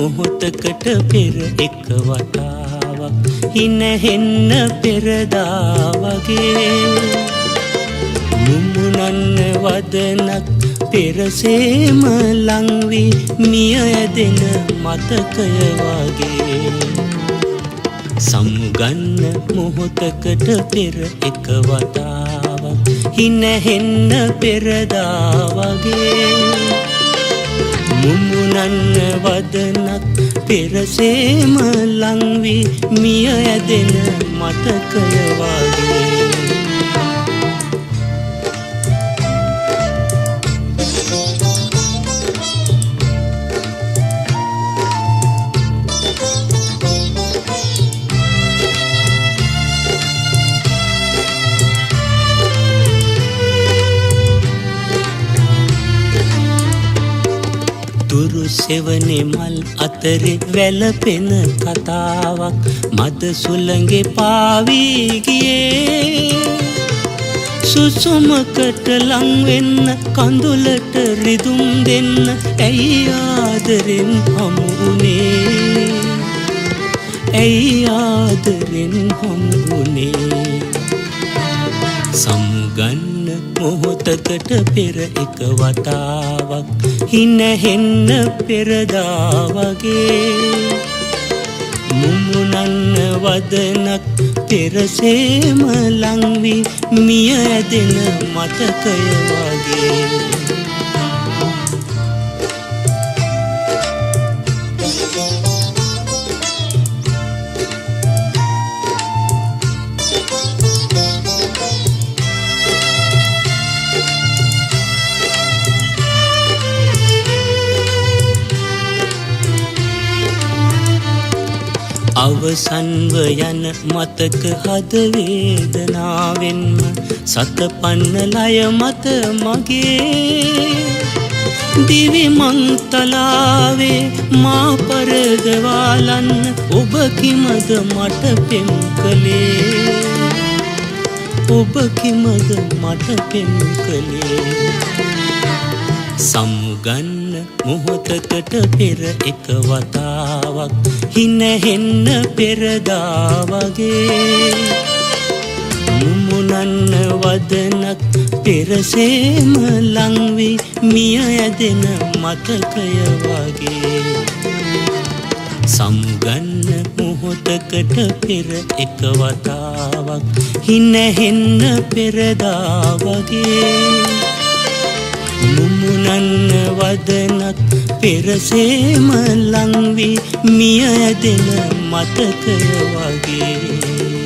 මොහොතකට පෙර එක වතාවක් හිනහෙන්න පෙරදා වගේ මුමුණන්න වදනක් පෙරසේම ලංවි මිය ඇදෙන මතකය වගේ සමුගන්න මොහොතකට පෙර එක වතාවක් හිනහෙන්න පෙරදා වගේ මුමුණන්න වදනක් පෙරසේම ලංවි මිය ඇදෙන මතකය වගේ තුරු සෙවනේ මල් අතරේ වැළපෙන කතාවක් මද සුළඟේ පාවී ගියේ සුසුමකට ලං වෙන්න කඳුලට රිදුම් දෙන්න ඇයි ආදරෙන් හමුුනේ ඇයි ආදරෙන් හමුුනේ සමුගන්න මොහොතකට පෙර එක වතාවක් හිනහෙන්න පෙරදා වගේ මුමුණන්න වදනක් පෙරසේම ලංවි මිය ඇදෙන මතකය වගේ අවසන්ව යන මතක හද වේදනාවෙන්ම සතපන්න ලය මත මගේ දිවි මංතලාවේ මා පරදවාලන්න ඔබ කිමද මට පෙම් කළේ ඔබ කිමද මට පෙම් කළේ සමුගන්න මොහොතකට පෙර එක වතාවක් හිනහෙන්න පෙරදා වගේ මුමුණන්න වදනක් පෙරසේම ලංවි මිය ඇදෙන මතකය වගේ සමුගන්න මොහොතකට පෙර එක වතාවක් හිනහෙන්න පෙරදා වගේ මුමුණන්න වදනක් පෙරසේම ලංවි මිය ඇදෙන මතකය වගේ